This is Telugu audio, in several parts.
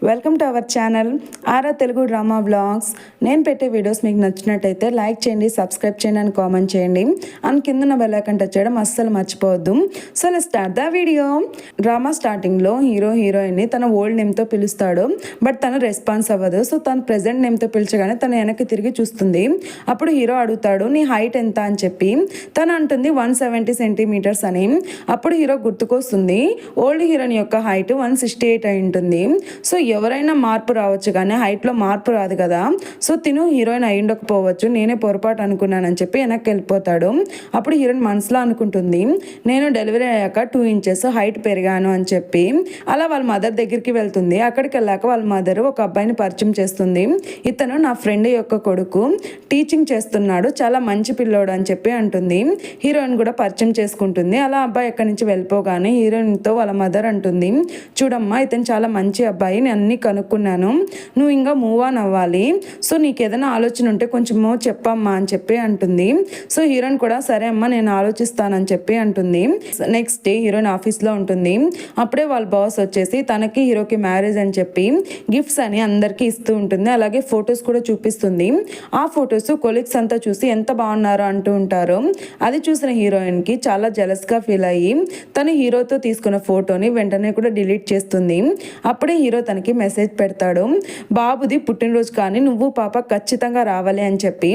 Welcome to our channel aura Telugu drama vlogs. నేను పెట్టే వీడియోస్ మీకు నచ్చినట్టయితే లైక్ చేయండి, సబ్స్క్రైబ్ చేయండి అని కామెంట్ చేయండి. అండ్ కింద బెల్ ఐకాన్ టచ్ చేయడం అస్సలు మర్చిపోవద్దు. So let's start the video. Drama స్టార్టింగ్లో హీరోయిన్ని తన ఓల్డ్ నేమ్తో పిలుస్తాడు. బట్ తను రెస్పాన్స్ అవ్వదు. సో తను ప్రెజెంట్ నేమ్తో పిలిచగానే తను వెనక్కి తిరిగి చూస్తుంది. అప్పుడు హీరో అడుగుతాడు, నీ హైట్ ఎంత అని చెప్పి. తను అంటుంది 170 సెంటీమీటర్స్ అని. అప్పుడు హీరో గుర్తుకొస్తుంది, ఓల్డ్ హీరోయిన్ యొక్క హైట్ 168 అయి ఉంటుంది. సో ఎవరైనా మార్పు రావచ్చు కానీ హైట్లో మార్పు రాదు కదా. సో తిను హీరోయిన్ అయి ఉండకపోవచ్చు, నేనే పొరపాటు అనుకున్నానని చెప్పి వెనక్కి వెళ్ళిపోతాడు. అప్పుడు హీరోయిన్ మనసులో అనుకుంటుంది, నేను డెలివరీ అయ్యాక 2 ఇంచెస్ హైట్ పెరిగాను అని చెప్పి. అలా వాళ్ళ మదర్ దగ్గరికి వెళ్తుంది. అక్కడికి వెళ్ళాక వాళ్ళ మదర్ ఒక అబ్బాయిని పరిచయం చేస్తుంది. ఇతను నా ఫ్రెండ్ యొక్క కొడుకు, టీచింగ్ చేస్తున్నాడు, చాలా మంచి పిల్లోడు అని చెప్పి అంటుంది. హీరోయిన్ కూడా పరిచయం చేసుకుంటుంది. అలా అబ్బాయి ఎక్కడి నుంచి వెళ్ళిపోగానే హీరోయిన్తో వాళ్ళ మదర్ అంటుంది, చూడమ్మా ఇతను చాలా మంచి అబ్బాయి, నేను అన్నీ కనుక్కున్నాను, నువ్వు ఇంకా మూవ్ ఆన్ అవ్వాలి. సో నీకు ఏదైనా ఆలోచన ఉంటే కొంచెము చెప్పమ్మా అని చెప్పి అంటుంది. సో హీరోయిన్ కూడా సరే అమ్మా నేను ఆలోచిస్తానని చెప్పి అంటుంది. నెక్స్ట్ డే హీరోయిన్ ఆఫీస్లో ఉంటుంది. అప్పుడే వాళ్ళ బాస్ వచ్చేసి తనకి హీరోకి మ్యారేజ్ అని చెప్పి గిఫ్ట్స్ అని అందరికీ ఇస్తూ ఉంటుంది. అలాగే ఫొటోస్ కూడా చూపిస్తుంది. ఆ ఫొటోస్ కొలీగ్స్ అంతా చూసి ఎంత బాగున్నారో అంటూ ఉంటారు. అది చూసిన హీరోయిన్కి చాలా జెలస్గా ఫీల్ అయ్యి తను హీరోతో తీసుకున్న ఫోటోని వెంటనే కూడా డిలీట్ చేస్తుంది. అప్పుడే హీరో తనకి మెసేజ్ పెడతాడు, బాబుది పుట్టినరోజు కానీ నువ్వు పాప ఖచ్చితంగా రావాలి అని చెప్పి.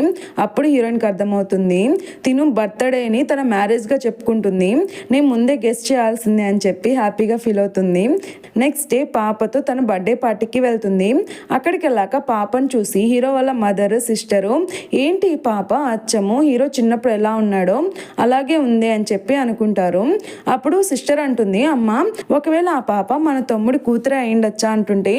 అప్పుడు హీరోయిన్కి అర్థమవుతుంది, తిను బర్త్డేని తన మ్యారేజ్గా చెప్పుకుంటుంది, నేను ముందే గెస్ట్ చేయాల్సిందే అని చెప్పి హ్యాపీగా ఫీల్ అవుతుంది. నెక్స్ట్ డే పాపతో తన బర్త్డే పార్టీకి వెళ్తుంది. అక్కడికి వెళ్ళాక పాపను చూసి హీరో వాళ్ళ మదర్ సిస్టరు, ఏంటి ఈ పాప అచ్చము హీరో చిన్నప్పుడు ఎలా ఉన్నాడో అలాగే ఉంది అని చెప్పి అనుకుంటారు. అప్పుడు సిస్టర్ అంటుంది, అమ్మ ఒకవేళ ఆ పాప మన తమ్ముడి కూతురే అయిండొచ్చా అంటుంటే,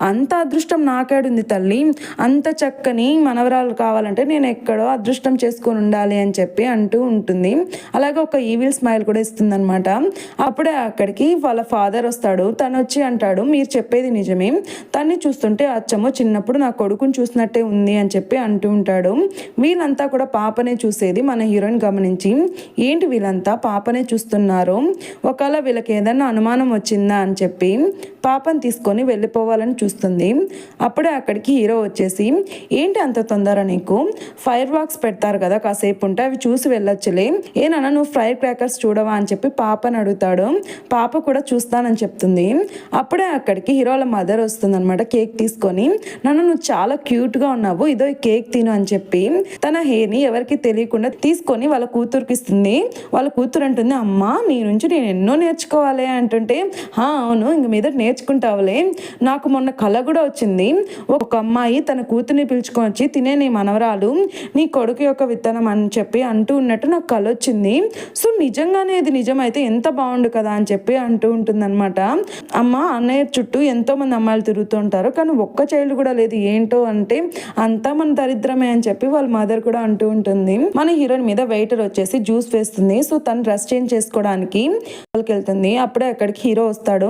అంత అదృష్టం నాకేడుంది తల్లి, అంత చక్కని మనవరాలు కావాలంటే నేను ఎక్కడో అదృష్టం చేసుకొని ఉండాలి అని చెప్పి అంటూ ఉంటుంది. అలాగే ఒక ఈవిల్ స్మైల్ కూడా ఇస్తుంది అనమాట. అప్పుడే అక్కడికి వాళ్ళ ఫాదర్ వస్తాడు. తను వచ్చి అంటాడు, మీరు చెప్పేది నిజమే, తన్ని చూస్తుంటే అచ్చము చిన్నప్పుడు నా కొడుకుని చూసినట్టే ఉంది అని చెప్పి అంటూ ఉంటాడు. వీళ్ళంతా కూడా పాపనే చూసేది మన హీరోయిన్ గమనించి, ఏంటి వీళ్ళంతా పాపనే చూస్తున్నారు, ఒకవేళ వీళ్ళకి ఏదైనా అనుమానం వచ్చిందా అని చెప్పి పాపను తీసుకొని వెళ్ళిపోవాలని చూస్తుంది. అప్పుడే అక్కడికి హీరో వచ్చేసి, ఏంటి అంత తొందర నీకు, ఫైర్ వాక్స్ పెడతారు కదా కాసేపు ఉంటే అవి చూసి వెళ్ళొచ్చులే, ఏనన్నా నువ్వు ఫైర్ క్రాకర్స్ చూడవా అని చెప్పి పాపని అడుగుతాడు. పాప కూడా చూస్తానని చెప్తుంది. అప్పుడే అక్కడికి హీరోల మదర్ వస్తుంది అనమాట, కేక్ తీసుకొని, నువ్వు చాలా క్యూట్గా ఉన్నావు, ఇదో ఈ కేక్ తిను అని చెప్పి తన హెయిర్ని ఎవరికి తెలియకుండా తీసుకొని వాళ్ళ కూతురుకి ఇస్తుంది. వాళ్ళ కూతురు అంటుంది, అమ్మ నీ నుంచి నేను ఎన్నో నేర్చుకోవాలి అంటుంటే, అవును ఇంక మీద నేర్చుకుంటావులే, నాకు మొన్న కళ కూడా వచ్చింది, ఒక అమ్మాయి తన కూతుర్ని పిలుచుకొని వచ్చి తినే నీ మనవరాలు నీ కొడుకు యొక్క విత్తనం అని చెప్పి అంటూ ఉన్నట్టు నాకు కళ వచ్చింది. సో నిజంగానే ఇది నిజమైతే ఎంత బాగుండు కదా అని చెప్పి అంటూ ఉంటుంది అనమాట. అమ్మ అన్నయ్య చుట్టూ ఎంతో మంది అమ్మాయిలు తిరుగుతూ ఉంటారు, కానీ ఒక్క చైల్డ్ కూడా లేదు, ఏంటో అంటే అంతా మన దరిద్రమే అని చెప్పి వాళ్ళ మదర్ కూడా అంటూ ఉంటుంది. మన హీరోయిన్ మీద వెయిటర్ వచ్చేసి జ్యూస్ వేస్తుంది. సో తను డ్రెస్ చేంజ్ చేసుకోవడానికి వాళ్ళకి వెళ్తుంది. అప్పుడే అక్కడికి హీరో వస్తాడు.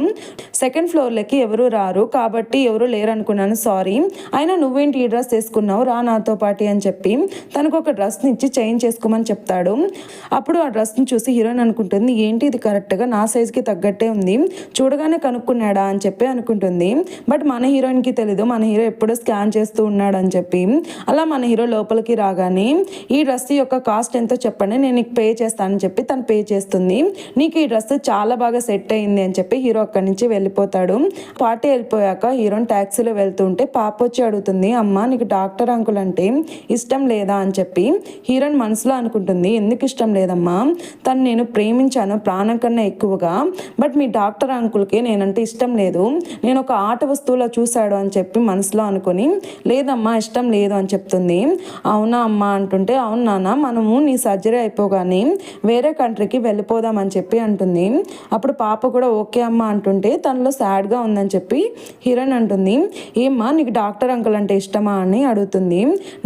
సెకండ్ ఫ్లోర్లకి ఎవరు రారు కాబట్టి ఎవరు లేరు అనుకున్నాను, సారీ, అయినా నువ్వేంటి ఈ డ్రెస్ వేసుకున్నావు, రా నాతో పాటి అని చెప్పి తనకు ఒక డ్రెస్ని ఇచ్చి చేంజ్ చేసుకోమని చెప్తాడు. అప్పుడు ఆ డ్రెస్ని చూసి హీరోయిన్ అనుకుంటుంది, ఏంటి ఇది కరెక్ట్గా నా సైజ్కి తగ్గట్టే ఉంది, చూడగానే కనుక్కున్నాడా అని చెప్పి అనుకుంటుంది. బట్ మన హీరోయిన్కి తెలీదు, మన హీరో ఎప్పుడో స్కాన్ చేస్తూ ఉన్నాడు అని చెప్పి. అలా మన హీరో లోపలికి రాగానే, ఈ డ్రెస్ యొక్క కాస్ట్ ఎంతో చెప్పండి నేను నీకు పే చేస్తానని చెప్పి తను పే చేస్తుంది. నీకు ఈ డ్రెస్ చాలా బాగా సెట్ అయింది అని చెప్పి హీరో అక్కడి నుంచి వెళ్ళిపోతాడు. పార్టీ వెళ్ళిపోయాక హీరోయిన్ ట్యాక్సీలో వెళ్తుంటే పాప వచ్చి అడుగుతుంది, అమ్మ నీకు డాక్టర్ అంకుల్ అంటే ఇష్టం లేదా అని చెప్పి. హీరోయిన్ మనసులో అనుకుంటుంది, ఎందుకు ఇష్టం లేదమ్మా, తను నేను ప్రేమించాను ప్రాణం కన్నా ఎక్కువగా, బట్ మీ డాక్టర్ అంకుల్కి నేనంటే ఇష్టం లేదు, నేను ఒక ఆట వస్తువులో చూశాడు అని చెప్పి మనసులో అనుకొని, లేదమ్మా ఇష్టం లేదు అని చెప్తుంది. అవునా అమ్మ అంటుంటే, అవును నాన్న మనము నీ సర్జరీ అయిపోగానే వేరే కంట్రీకి వెళ్ళిపోదామని చెప్పి అంటుంది. అప్పుడు పాప కూడా ఓకే అమ్మ అంటుంటే తనలో సాడ్గా ఉందని చెప్పి హీరోయిన్ అంటుంది, ఏమ్మా నీకు డాక్టర్ అంకుల్ అంటే ఇష్టమా అని అడుగుతుంది.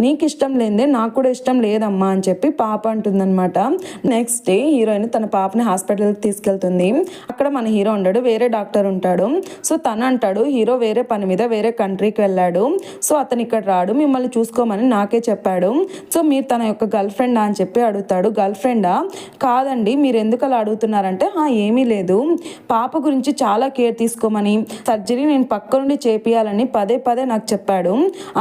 నీకు ఇష్టం లేదే నాకు కూడా ఇష్టం లేదమ్మా అని చెప్పి పాప అంటుందన్నమాట. నెక్స్ట్ డే హీరోయిన్ తన పాపని హాస్పిటల్కి తీసుకెళ్తుంది. అక్కడ మన హీరో ఉండడు, వేరే డాక్టర్ ఉంటాడు. సో తను అంటాడు, హీరో వేరే పని మీద వేరే కంట్రీకి వెళ్ళాడు, సో అతను ఇక్కడ రాడు, మిమ్మల్ని చూసుకోమని నాకే చెప్పాడు, సో మీరు తన యొక్క గర్ల్ ఫ్రెండా అని చెప్పి అడుగుతాడు. గర్ల్ ఫ్రెండా, కాదండి మీరు ఎందుకు అలా అడుగుతున్నారంటే, ఏమీ లేదు పాప గురించి చాలా కేర్ తీసుకోమని, సర్జరీ నేను నేను పక్క నుండి చేపియాలని పదే పదే నాకు చెప్పాడు,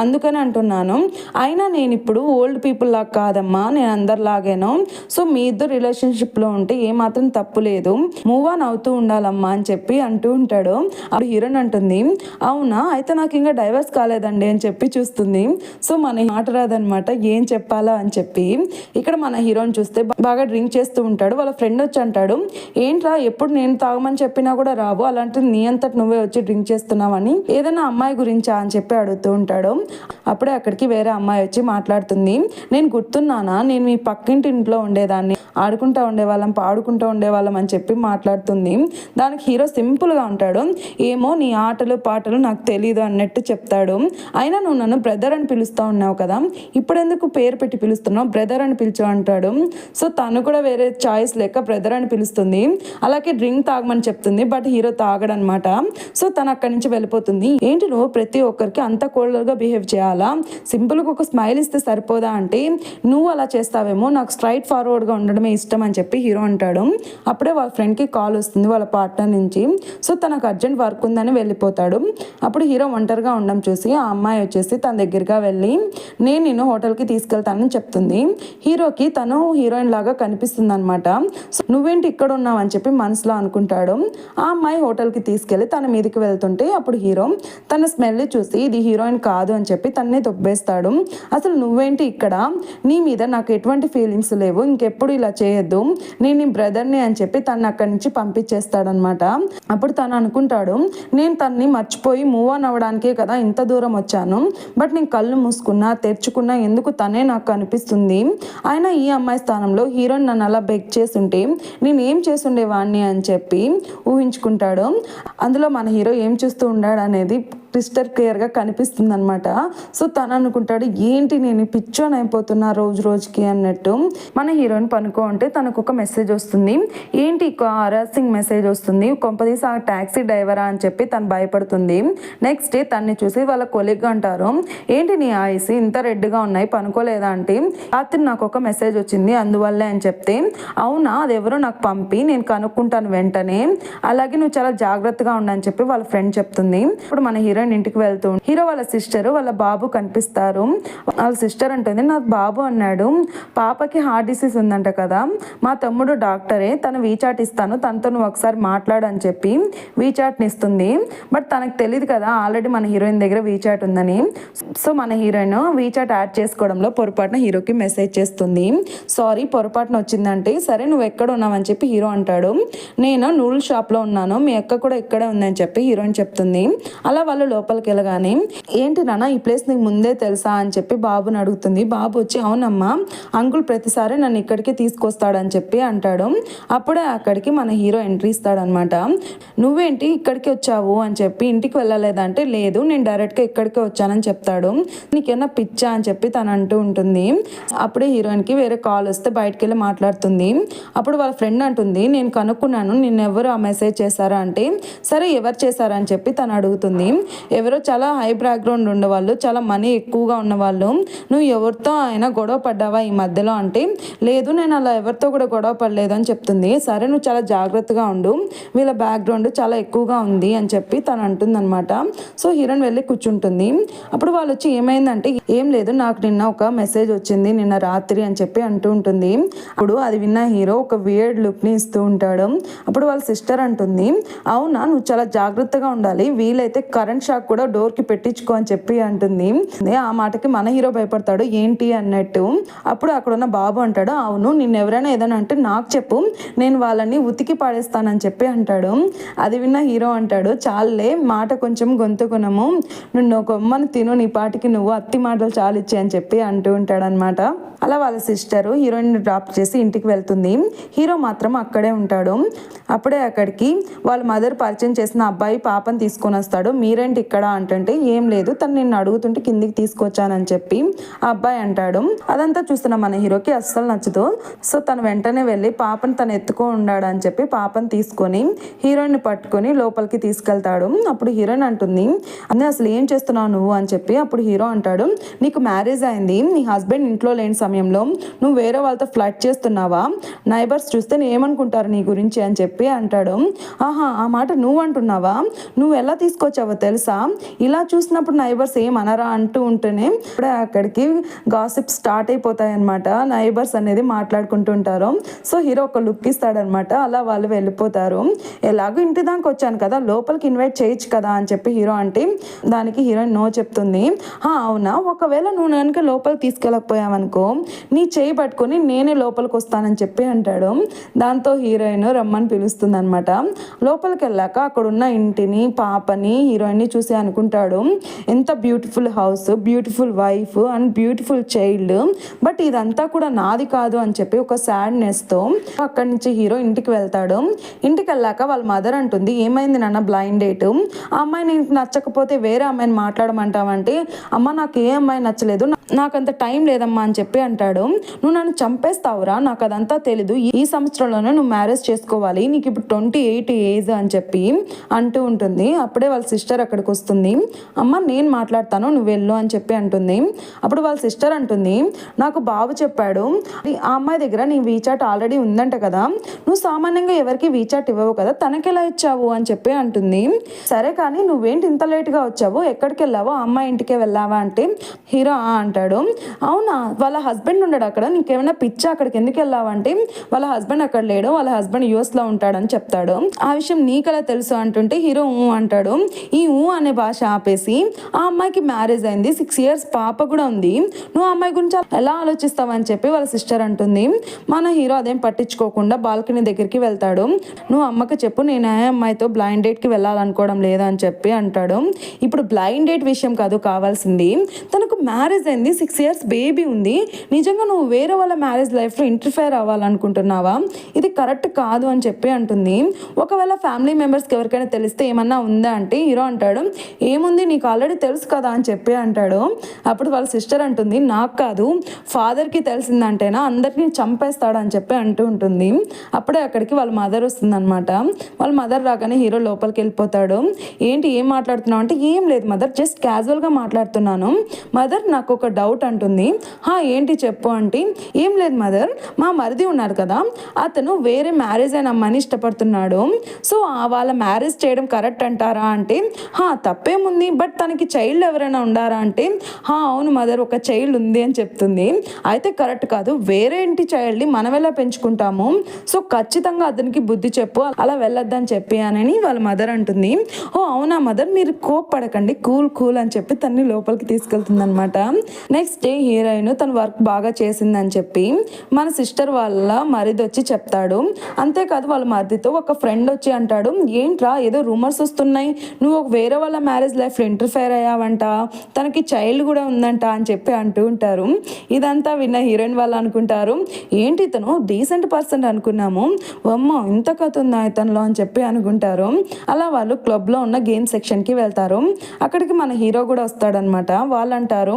అందుకని అంటున్నాను. అయినా నేను ఇప్పుడు ఓల్డ్ పీపుల్ లాగా కాదమ్మా, నేను అందరిలాగాను. సో మీ ఇద్దరు రిలేషన్షిప్లో ఉంటే ఏమాత్రం తప్పు లేదు, మూవ్ ఆన్ అవుతూ ఉండాలమ్మా అని చెప్పి అంటూ ఉంటాడు. అప్పుడు హీరోయిన్ అంటుంది, అవునా అయితే నాకు ఇంకా డైవర్స్ కాలేదండి అని చెప్పి చూస్తుంది. సో మన మాట రాదనమాట ఏం చెప్పాలా అని చెప్పి. ఇక్కడ మన హీరోని చూస్తే బాగా డ్రింక్ చేస్తూ ఉంటాడు. వాళ్ళ ఫ్రెండ్ వచ్చి అంటాడు, ఏంట్రా ఎప్పుడు నేను తాగమని చెప్పినా కూడా రావు, అలాంటిది నీ అంతటి నువ్వే వచ్చి డ్రింక్ చేస్తున్నావని, ఏదైనా అమ్మాయి గురించా అని చెప్పి అడుగుతూ ఉంటాడు. అప్పుడే అక్కడికి వేరే అమ్మాయి వచ్చి మాట్లాడుతుంది, నేను గుర్తున్నానా, నేను మీ పక్కింటి ఇంట్లో ఉండేదాన్ని, ఆడుకుంటా ఉండేవాళ్ళం పాడుకుంటూ ఉండేవాళ్ళం అని చెప్పి మాట్లాడుతుంది. దానికి హీరో సింపుల్గా ఉంటాడు, ఏమో నీ ఆటలు పాటలు నాకు తెలీదు అన్నట్టు చెప్తాడు. అయినా నువ్వు నన్ను బ్రదర్ అని పిలుస్తూ ఉన్నావు కదా, ఇప్పుడెందుకు పేరు పెట్టి పిలుస్తున్నావు, బ్రదర్ అని పిలుచు అంటాడు. సో తను కూడా వేరే చాయిస్ లేక బ్రదర్ అని పిలుస్తుంది. అలాగే డ్రింక్ తాగమని చెప్తుంది, బట్ హీరో తాగడనమాట. సో తను అక్కడి నుంచి వెళ్ళిపోతుంది. ఏంటి నువ్వు ప్రతి ఒక్కరికి అంత కోల్డ్గా బిహేవ్ చేయాలా, సింపుల్గా ఒక స్మైల్ ఇస్తే సరిపోదా అంటే, నువ్వు అలా చేస్తావేమో, నాకు స్ట్రైట్ ఫార్వర్డ్గా ఉండడమే ఇష్టం అని చెప్పి హీరో అంటాడు. అప్పుడే వాళ్ళ ఫ్రెండ్కి కాల్ వస్తుంది వాళ్ళ పార్ట్నర్ నుంచి. సో తనకు అర్జెంట్ వర్క్ ఉందని వెళ్ళిపోతాడు. అప్పుడు హీరో ఒంటరిగా ఉండడం చూసి ఆ అమ్మాయి వచ్చేసి తన దగ్గరగా వెళ్ళి, నేను నిన్ను హోటల్కి తీసుకెళ్తానని చెప్తుంది. హీరోకి తను హీరోయిన్ లాగా కనిపిస్తుంది అనమాట. సో నువ్వేంటి ఇక్కడ ఉన్నావు అని చెప్పి మనసులో అనుకుంటాడు. ఆ అమ్మాయి హోటల్కి తీసుకెళ్ళి తన మీదకి వెళ్తుంటే అప్పుడు హీరో తన స్మెల్ చూసి ఇది హీరోయిన్ కాదు అని చెప్పి తన్నే దొబ్బేస్తాడు. అసలు నువ్వేంటి ఇక్కడ, నీ మీద నాకు ఎటువంటి ఫీలింగ్స్ లేవు, ఇంకెప్పుడు ఇలా చేయొద్దు, నేను నీ బ్రదర్ని అని చెప్పి తను అక్కడి నుంచి పంపించేస్తాడనమాట. అప్పుడు తను అనుకుంటాడు, నేను తన్ని మర్చిపోయి మూవ్ ఆన్ అవ్వడానికే కదా ఇంత దూరం వచ్చాను, బట్ నేను కళ్ళు మూసుకున్నా తెరుచుకున్నా ఎందుకు తనే నాకు కనిపిస్తుంది. అయినా ఈ అమ్మాయి స్థానంలో హీరోయిన్ నన్ను అలా బెగ్ చేస్తుంటే నేను ఏం చేసుండేవాడిని అని చెప్పి ఊహించుకుంటాడు. అందులో మన హీరో ఏం చూస్తూ ఉన్నాడు అనేది క్రిస్టల్ క్లియర్గా కనిపిస్తుంది అనమాట. సో తను అనుకుంటాడు, ఏంటి నేను పిచ్చోని అయిపోతున్నా రోజు రోజుకి అన్నట్టు. మన హీరోయిన్ పనుకో ఉంటే తనకు ఒక మెసేజ్ వస్తుంది. ఏంటి హరాసింగ్ మెసేజ్ వస్తుంది, కొంపదీసి ఆ ట్యాక్సీ డ్రైవరా అని చెప్పి తను భయపడుతుంది. నెక్స్ట్ డే తన్ని చూసి వాళ్ళ కొలీగ్ అంటారు, ఏంటి నీ ఐస్ ఇంత రెడ్గా ఉన్నాయి, పనుకోలేదా అంటే, రాత్రి నాకు ఒక మెసేజ్ వచ్చింది అందువల్లే అని చెప్తే, అవునా అదెవరో నాకు పంపి నేను కనుక్కుంటాను వెంటనే, అలాగే నువ్వు చాలా జాగ్రత్తగా ఉండని చెప్పి వాళ్ళ ఫ్రెండ్ చెప్తుంది. ఇప్పుడు మన హీరోయిన్ ఇంటికి వెళ్తూ హీరో వాళ్ళ సిస్టర్ వాళ్ళ బాబు కనిపిస్తారు. వాళ్ళ సిస్టర్ అంటుంది, నాకు బాబు అన్నాడు, పాపకి హార్ట్ డిసీజ్ ఉందంట కదా, మా తమ్ముడు డాక్టరే, తను వీచాట్ ఇస్తాను, తనతో నువ్వు ఒకసారి మాట్లాడు అని చెప్పి వీచాట్ని ఇస్తుంది. బట్ తనకు తెలియదు కదా ఆల్రెడీ మన హీరోయిన్ దగ్గర వీచాట్ ఉందని. సో మన హీరోయిన్ వీచాట్ యాడ్ చేసుకోవడంలో పొరపాటున హీరోకి మెసేజ్ చేస్తుంది, సారీ పొరపాటున వచ్చిందంటే, సరే నువ్వు ఎక్కడ ఉన్నావని చెప్పి హీరో అంటాడు, నేను నూడిల్ షాప్లో ఉన్నాను, మీ అక్క కూడా ఇక్కడే ఉందని చెప్పి హీరోయిన్ చెప్తుంది. అలా వాళ్ళు లోపలికి వెళ్ళగానే, ఏంటి నాన్న ఈ ప్లేస్ నీకు ముందే తెలుసా అని చెప్పి బాబుని అడుగుతుంది. బాబు వచ్చి, అవునమ్మా అంకుల్ ప్రతిసారి నన్ను ఇక్కడికి తీసుకొస్తాడని చెప్పి అంటాడు. అప్పుడే అక్కడికి మన హీరో ఎంట్రీ ఇస్తాడనమాట. నువ్వేంటి ఇక్కడికి వచ్చావు అని చెప్పి, ఇంటికి వెళ్ళలేదంటే, లేదు నేను డైరెక్ట్గా ఇక్కడికే వచ్చానని చెప్తాడు. నీకేమన్నా పిచ్చా అని చెప్పి తను అంటూ ఉంటుంది. అప్పుడే హీరోయిన్కి వేరే కాల్ వస్తే బయటకు వెళ్ళి మాట్లాడుతుంది. అప్పుడు వాళ్ళ ఫ్రెండ్ అంటుంది, నేను కనుక్కున్నాను నిన్నెవరు ఆ మెసేజ్ చేశారా అంటే, సరే ఎవరు చేశారా అని చెప్పి తను అడుగుతుంది. ఎవరో చాలా హై బ్యాక్గ్రౌండ్ ఉండేవాళ్ళు, చాలా మనీ ఎక్కువగా ఉన్నవాళ్ళు, నువ్వు ఎవరితో అయినా గొడవ పడ్డావా ఈ మధ్యలో అంటే, లేదు నేను అలా ఎవరితో కూడా గొడవ పడలేదు అని చెప్తుంది. సరే నువ్వు చాలా జాగ్రత్తగా ఉండు, వీళ్ళ బ్యాక్గ్రౌండ్ చాలా ఎక్కువగా ఉంది అని చెప్పి తను అంటుంది అనమాట. సో హీరోయిన్ వెళ్ళి కూర్చుంటుంది. అప్పుడు వాళ్ళు వచ్చి ఏమైందంటే, ఏం లేదు నాకు నిన్న ఒక మెసేజ్ వచ్చింది నిన్న రాత్రి అని చెప్పి అంటూ ఉంటుంది. అప్పుడు అది విన్న హీరో ఒక వియర్డ్ లుక్ని ఇస్తూ ఉంటాడు. అప్పుడు వాళ్ళ సిస్టర్ అంటుంది, అవునా నువ్వు చాలా జాగ్రత్తగా ఉండాలి, వీలైతే కరెంట్ షాక్ కూడా డోర్కి పెట్టించుకో అని చెప్పి అంటుంది. ఆ మాటకి మన హీరో భయపడతాడు, ఏంటి అన్నట్టు. అప్పుడు అక్కడ ఉన్న బాబు అంటాడు, అవును నిన్ను ఎవరైనా ఏదైనా అంటే నాకు చెప్పు, నేను వాళ్ళని ఉతికి పాడేస్తానని చెప్పి అంటాడు. అది విన్న హీరో అంటాడు, చాలే మాట కొంచెం గొంతు గుణము, నువ్వు కొమ్మని తిను, నీ పాటికి నువ్వు అత్తి మాటలు చాలిచ్చే అని చెప్పి అంటూ ఉంటాడు అనమాట. అలా వాళ్ళ సిస్టరు హీరోయిన్ డ్రాప్ చేసి ఇంటికి వెళ్తుంది. హీరో మాత్రం అక్కడే ఉంటాడు. అప్పుడే అక్కడికి వాళ్ళ మదర్ పరిచయం చేసిన అబ్బాయి పాపని తీసుకొని వస్తాడు. మీరేంటి నువ్వేంటి ఇక్కడ అంటుంటే ఏం లేదు తను నిన్ను అడుగుతుంటే కిందికి తీసుకొచ్చానని చెప్పి ఆ అబ్బాయి అంటాడు. అదంతా చూస్తున్న మన హీరోకి అస్సలు నచ్చదు. సో తను వెంటనే వెళ్ళి పాపను తను ఎత్తుకో ఉన్నాడు అని చెప్పి పాపను తీసుకొని హీరోయిన్ పట్టుకొని లోపలికి తీసుకెళ్తాడు. అప్పుడు హీరోయిన్ అంటుంది అదే అసలు ఏం చేస్తున్నావు నువ్వు అని చెప్పి. అప్పుడు హీరో అంటాడు నీకు మ్యారేజ్ అయింది, నీ హస్బెండ్ ఇంట్లో లేని సమయంలో నువ్వు వేరే వాళ్ళతో ఫ్లర్ట్ చేస్తున్నావా, నైబర్స్ చూస్తే ఏమనుకుంటారు నీ గురించి అని చెప్పి అంటాడు. ఆహా ఆ మాట నువ్వు అంటున్నావా, నువ్వు ఎలా తీసుకొచ్చావో తెలుసా, ఇలా చూసినప్పుడు నైబర్స్ ఏమనరా అంటూ ఉంటేనే ఇప్పుడే అక్కడికి గాసిప్ స్టార్ట్ అయిపోతాయి అనమాట. నైబర్స్ అనేది మాట్లాడుకుంటూ ఉంటారు. సో హీరో ఒక లుక్ ఇస్తాడనమాట. అలా వాళ్ళు వెళ్ళిపోతారు. ఎలాగో ఇంటి దాకా వచ్చాను కదా లోపలికి ఇన్వైట్ చేయొచ్చు కదా అని చెప్పి హీరో అంటే దానికి హీరోయిన్ నో చెప్తుంది. అవునా, ఒకవేళ నువ్వు కనుక లోపలికి తీసుకెళ్ళకపోయావనుకో నీ చేయి పట్టుకొని నేనే లోపలికి వస్తానని చెప్పి అంటాడు. దాంతో హీరోయిన్ రమ్మని పిలుస్తుంది అనమాట. లోపలికి వెళ్ళాక అక్కడ ఉన్న ఇంటిని పాపని హీరోయిన్ని చూసి అనుకుంటాడు ఎంత beautiful house, beautiful wife and beautiful child, but ఇదంతా కూడా నాది కాదు అని చెప్పి ఒక సాడ్నెస్తో అక్కడి నుంచి హీరో ఇంటికి వెళ్తాడు. ఇంటికి వెళ్ళాక వాళ్ళ మదర్ అంటుంది ఏమైంది నాన్న బ్లైండ్ డేట్, ఆ అమ్మాయి నీకు నచ్చకపోతే వేరే అమ్మాయిని మాట్లాడమంటావంటే అమ్మ నాకు ఏ అమ్మాయి నచ్చలేదు, నాకంత టైం లేదమ్మా అని చెప్పి అంటాడు. నువ్వు నన్ను చంపేస్తావురా, నాకు అదంతా తెలీదు, ఈ సంవత్సరంలోనే నువ్వు మ్యారేజ్ చేసుకోవాలి, నీకు ఇప్పుడు 28 ఏజ్ అని చెప్పి అంటూ ఉంటుంది. అప్పుడే వాళ్ళ సిస్టర్ అక్కడికి వస్తుంది. అమ్మ నేను మాట్లాడతాను నువ్వు వెళ్ళు అని చెప్పి అంటుంది. అప్పుడు వాళ్ళ సిస్టర్ అంటుంది నాకు బాబు చెప్పాడు ఆ అమ్మాయి దగ్గర నీ వీచాట్ ఆల్రెడీ ఉందంట కదా, నువ్వు సామాన్యంగా ఎవరికి వీచాట్ ఇవ్వవు కదా, తనకెలా ఇచ్చావు అని చెప్పి అంటుంది. సరే కానీ నువ్వేంటి ఇంత లేట్గా వచ్చావు, ఎక్కడికి వెళ్ళావు, ఆ అమ్మాయి ఇంటికే వెళ్ళావా అంటే హీరో అంటాడు అవునా వాళ్ళ హస్బెండ్ ఉన్నాడు అక్కడ, నీకేమైనా పిచ్చా అక్కడికి ఎందుకు వెళ్ళావంటే వాళ్ళ హస్బెండ్ అక్కడ లేడు, వాళ్ళ హస్బెండ్ యూఎస్లో ఉంటాడని చెప్తాడు. ఆ విషయం నీకలా తెలుసు అంటుంటే హీరో అంటాడు. ఈ అనే భాష ఆపేసి ఆ అమ్మాయికి మ్యారేజ్ అయింది, 6 years పాప కూడా ఉంది, నువ్వు ఆ అమ్మాయి గురించి ఎలా ఆలోచిస్తావని చెప్పి వాళ్ళ సిస్టర్ అంటుంది. మన హీరో అదేం పట్టించుకోకుండా బాల్కనీ దగ్గరికి వెళ్తాడు. నువ్వు అమ్మకి చెప్పు నేను ఏ అమ్మాయితో బ్లైండ్ డేట్కి వెళ్ళాలనుకోవడం లేదు అని చెప్పి అంటాడు. ఇప్పుడు బ్లైండ్ డేట్ విషయం కాదు కావాల్సింది, తనకు మ్యారేజ్ అయింది, 6 years బేబీ ఉంది, నిజంగా నువ్వు వేరే వాళ్ళ మ్యారేజ్ లైఫ్లో ఇంటర్ఫేర్ అవ్వాలనుకుంటున్నావా, ఇది కరెక్ట్ కాదు అని చెప్పి అంటుంది. ఒకవేళ ఫ్యామిలీ మెంబర్స్కి ఎవరికైనా తెలిస్తే ఏమన్నా ఉందా అంటే హీరో అంటాడు ఏముంది నీకు ఆల్రెడీ తెలుసు కదా అని చెప్పి అంటాడు. అప్పుడు వాళ్ళ సిస్టర్ అంటుంది నాకు కాదు ఫాదర్కి తెలిసిందంటేనా అందరినీ చంపేస్తాడు అని చెప్పి అంటూ ఉంటుంది. అప్పుడే అక్కడికి వాళ్ళ మదర్ వస్తుంది అనమాట. వాళ్ళ మదర్ రాగానే హీరో లోపలికి వెళ్ళిపోతాడు. ఏంటి ఏం మాట్లాడుతున్నావు అంటే ఏం లేదు మదర్ జస్ట్ క్యాజువల్గా మాట్లాడుతున్నాను. మదర్ నాకు ఒక డౌట్ అంటుంది. ఏంటి చెప్పు అంటే ఏం లేదు మదర్ మా మరిది ఉన్నారు కదా అతను వేరే మ్యారేజ్ అయిన అమ్మాయిని ఇష్టపడుతున్నాడు, సో వాళ్ళ మ్యారేజ్ చేయడం కరెక్ట్ అంటారా అంటే తప్పేముంది, బట్ తనకి చైల్డ్ ఎవరైనా ఉండారా అంటే అవును మదర్ ఒక చైల్డ్ ఉంది అని చెప్తుంది. అయితే కరెక్ట్ కాదు, వేరే ఇంటి చైల్డ్ని మనం ఎలా పెంచుకుంటాము, సో ఖచ్చితంగా అతనికి బుద్ధి చెప్పు అలా వెళ్ళొద్దని చెప్పి అని వాళ్ళ మదర్ అంటుంది. అవునా మదర్ మీరు కోప్పడకండి, కూల్ అని చెప్పి తన్ని లోపలికి తీసుకెళ్తుంది అనమాట. నెక్స్ట్ డే హీరోయిన్ తన వర్క్ బాగా చేసిందని చెప్పి మన సిస్టర్ వాళ్ళ మరిది వచ్చి చెప్తాడు. అంతేకాదు వాళ్ళ మరిదితో ఒక ఫ్రెండ్ వచ్చి అంటాడు ఏంట్రా ఏదో రూమర్స్ వస్తున్నాయి, నువ్వు వేరే వాళ్ళ మ్యారేజ్ లైఫ్లో ఇంటర్ఫేర్ అయ్యావంట, తనకి చైల్డ్ కూడా ఉందంట అని చెప్పి అంటూ ఉంటారు. ఇదంతా విన్న హీరోయిన్ వాళ్ళు అనుకుంటారు ఏంటి ఇతను డీసెంట్ పర్సన్ అనుకున్నాము, అమ్మో ఇంత కథ ఉందా ఇతనిలో అని చెప్పి అనుకుంటారు. అలా వాళ్ళు క్లబ్లో ఉన్న గేమ్ సెక్షన్కి వెళ్తారు. అక్కడికి మన హీరో కూడా వస్తాడనమాట. వాళ్ళు అంటారు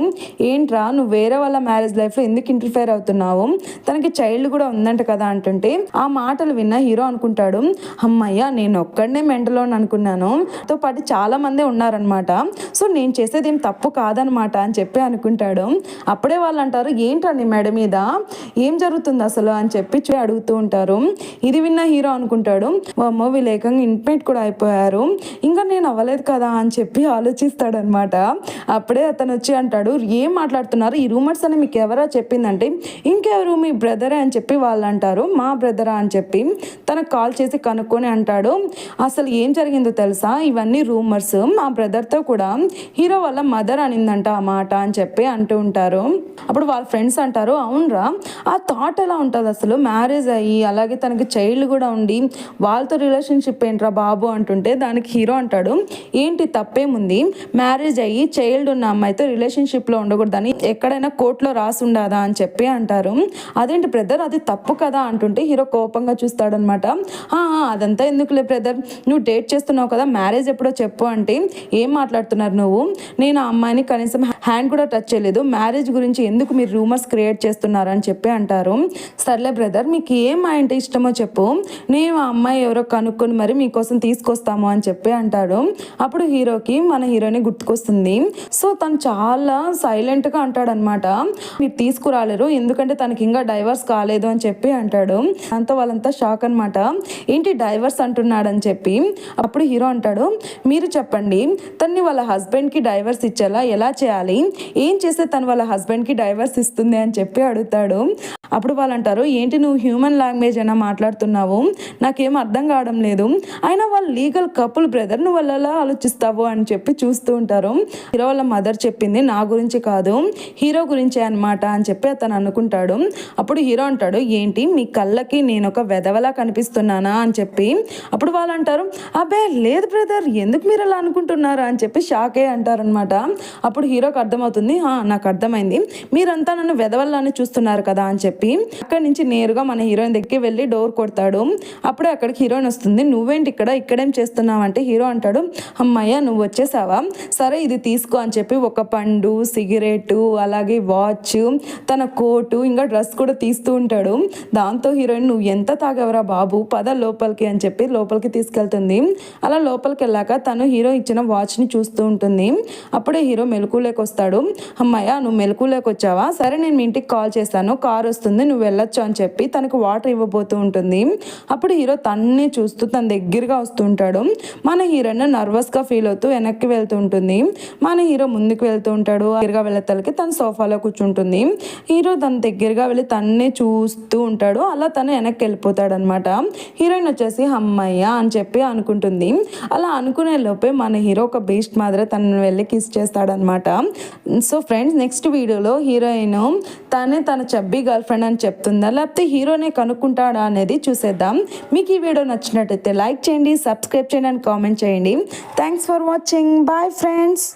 ఏంట్రా నువ్వు వేరే వాళ్ళ మ్యారేజ్ లైఫ్లో ఎందుకు ఇంటర్ఫేర్ అవుతున్నావు, తనకి చైల్డ్ కూడా ఉందంట కదా అంటుంటే ఆ మాటలు విన్న హీరో అనుకుంటాడు అమ్మయ్య నేను ఒక్కడనే మెంటలో అనుకున్నాను, తో పాటు చాలా మందే ఉన్నారనమాట, సో నేను చేసేది ఏం తప్పు కాదనమాట అని చెప్పి అనుకుంటాడు. అప్పుడే వాళ్ళు అంటారు ఏంట్రా నీ మెడ మీద ఏం జరుగుతుంది అసలు అని చెప్పి అడుగుతూ ఉంటారు. ఇది విన్న హీరో అనుకుంటాడు అమ్మో వీళ్ళు ఏకంగా ఇంటిమేట్ కూడా అయిపోయారు, ఇంకా నేను అవ్వలేదు కదా అని చెప్పి ఆలోచిస్తాడనమాట. అప్పుడే అతను వచ్చి అంటాడు ఏం మాట్లాడుతున్నారు, ఈ రూమర్స్ అని మీకు ఎవరా చెప్పిందంటే ఇంకెవరు మీ బ్రదరే అని చెప్పి వాళ్ళు అంటారు. మా బ్రదరా అని చెప్పి తనకు కాల్ చేసి కనుక్కొని అంటాడు అసలు ఏం జరిగిందో తెలుసా, ఇవన్నీ రూమర్స్, మా బ్రదర్తో కూడా హీరో వాళ్ళ మదర్ అనిందంట ఆ మాట అని చెప్పి అంటూ ఉంటారు. అప్పుడు వాళ్ళ ఫ్రెండ్స్ అంటారు అవునరా ఆ థాట్ ఎలా ఉంటుంది అసలు, మ్యారేజ్ అయ్యి అలాగే తనకి చైల్డ్ కూడా ఉండి వాళ్ళతో రిలేషన్షిప్ ఏంట్రా బాబు అంటుంటే దానికి హీరో అంటాడు ఏంటి తప్పేముంది, మ్యారేజ్ అయ్యి చైల్డ్ ఉన్న అమ్మాయితో రిలేషన్షిప్లో ఉండకూడదు చేయకూడదని ఎక్కడైనా కోర్టులో రాసి ఉండదా అని చెప్పి అంటారు. అదేంటి బ్రదర్ అది తప్పు కదా అంటుంటే హీరో కోపంగా చూస్తాడనమాట. అదంతా ఎందుకులే బ్రదర్, నువ్వు డేట్ చేస్తున్నావు కదా, మ్యారేజ్ ఎప్పుడో చెప్పు అంటే ఏం మాట్లాడుతున్నారు నువ్వు, నేను ఆ అమ్మాయిని కనీసం హ్యాండ్ కూడా టచ్ చేయలేదు, మ్యారేజ్ గురించి ఎందుకు మీరు రూమర్స్ క్రియేట్ చేస్తున్నారు అని చెప్పి అంటారు. సర్లే బ్రదర్ మీకు ఏం అంటే ఇష్టమో చెప్పు, నేను ఆ అమ్మాయి ఎవరో కనుక్కొని మరి మీకోసం తీసుకొస్తాము అని చెప్పి అంటాడు. అప్పుడు హీరోకి మన హీరోని గుర్తుకొస్తుంది. సో తను చాలా సైలెంట్గా అంటాడనమాట, మీరు తీసుకురాలేరు ఎందుకంటే తనకి ఇంకా డైవర్స్ కాలేదు అని చెప్పి అంటాడు. దాంతో వాళ్ళంతా షాక్ అనమాట, ఏంటి డైవర్స్ అంటున్నాడని చెప్పి. అప్పుడు హీరో అంటాడు, మీరు చెప్పండి తన్ని వాళ్ళ హస్బెండ్కి డైవర్స్ ఇచ్చేలా ఎలా చేయాలి, ఏం చేస్తే తను వాళ్ళ హస్బెండ్కి డైవర్స్ ఇస్తుంది అని చెప్పి అడుగుతాడు. అప్పుడు వాళ్ళు అంటారు, ఏంటి నువ్వు హ్యూమన్ లాంగ్వేజ్ అయినా మాట్లాడుతున్నావు, నాకేం అర్థం కావడం లేదు, అయినా వాళ్ళు లీగల్ కపుల్ బ్రదర్, నువ్వు వాళ్ళు ఎలా ఆలోచిస్తావు అని చెప్పి చూస్తూ ఉంటారు. హీరో వాళ్ళ మదర్ చెప్పింది నా గురించి కాదు హీరో గురించే అనమాట అని చెప్పి అతను అనుకుంటాడు. అప్పుడు హీరో అంటాడు, ఏంటి మీ కళ్ళకి నేను ఒక వెధవలా కనిపిస్తున్నానా అని చెప్పి. అప్పుడు వాళ్ళు అంటారు, అబ్బే లేదు బ్రదర్ ఎందుకు మీరు అలా అనుకుంటున్నారు అని చెప్పి షాకే అంటారనమాట. అప్పుడు హీరోకి అర్థమవుతుంది, నాకు అర్థమైంది మీరంతా నన్ను వెధవల్లానే చూస్తున్నారు కదా అని చెప్పి అక్కడి నుంచి నేరుగా మన హీరోయిన్ దగ్గరికి వెళ్ళి డోర్ కొడతాడు. అప్పుడే అక్కడికి హీరోయిన్ వస్తుంది. నువ్వేంటి ఇక్కడేం చేస్తున్నావు అంటే హీరో అంటాడు, అమ్మయ్య నువ్వు వచ్చేసావా, సరే ఇది తీసుకో అని చెప్పి ఒక పండు, సిగరెట్, అలాగే వాచ్, తన కోటు ఇంకా డ్రెస్ కూడా తీస్తూ ఉంటాడు. దాంతో హీరోయిన్ నువ్వు ఎంత తాగవరా బాబు, పద లోపలికి అని చెప్పి లోపలికి తీసుకెళ్తుంది. అలా లోపలికి వెళ్ళాక తను హీరో ఇచ్చిన వాచ్ని చూస్తూ ఉంటుంది. అప్పుడే హీరో మెలకులోకి వస్తాడు. అమ్మయ్య నువ్వు మెలకులోకి వచ్చావా, సరే నేను మీ ఇంటికి కాల్ చేస్తాను, కార్ వస్తుంది నువ్వు వెళ్ళొచ్చు అని చెప్పి తనకు వాటర్ ఇవ్వబోతూ ఉంటుంది. అప్పుడు హీరో తన్నే చూస్తూ తన దగ్గరగా వస్తూ ఉంటాడు. మన హీరోయిన్ నర్వస్గా ఫీల్ అవుతూ వెనక్కి వెళ్తూ ఉంటుంది. మన హీరో ముందుకు వెళ్తూ ఉంటాడు. దగ్గరగా వెళ్ళేతలకి తన సోఫాలో కూర్చుంటుంది. హీరో తన దగ్గరగా వెళ్ళి తన్నే చూస్తూ ఉంటాడు. అలా తను వెనక్కి వెళ్ళిపోతాడు అనమాట. హీరోయిన్ వచ్చేసి అమ్మయ్య అని చెప్పి అనుకుంటుంది. అలా అనుకునే లోపే మన హీరో ఒక బీస్ట్ మాదిరి తనను వెళ్ళి కిస్ చేస్తాడనమాట. సో ఫ్రెండ్స్ నెక్స్ట్ వీడియోలో హీరోయిన్ తన చబ్బీ గర్ల్ ఫ్రెండ్ అని చెప్తుందా లేకపోతే హీరోనే కనుక్కుంటాడా అనేది చూసేద్దాం. మీకు ఈ వీడియో నచ్చినట్టయితే లైక్ చేయండి, సబ్స్క్రైబ్ చేయండి అండ్ కామెంట్ చేయండి. Thanks for watching. Bye friends.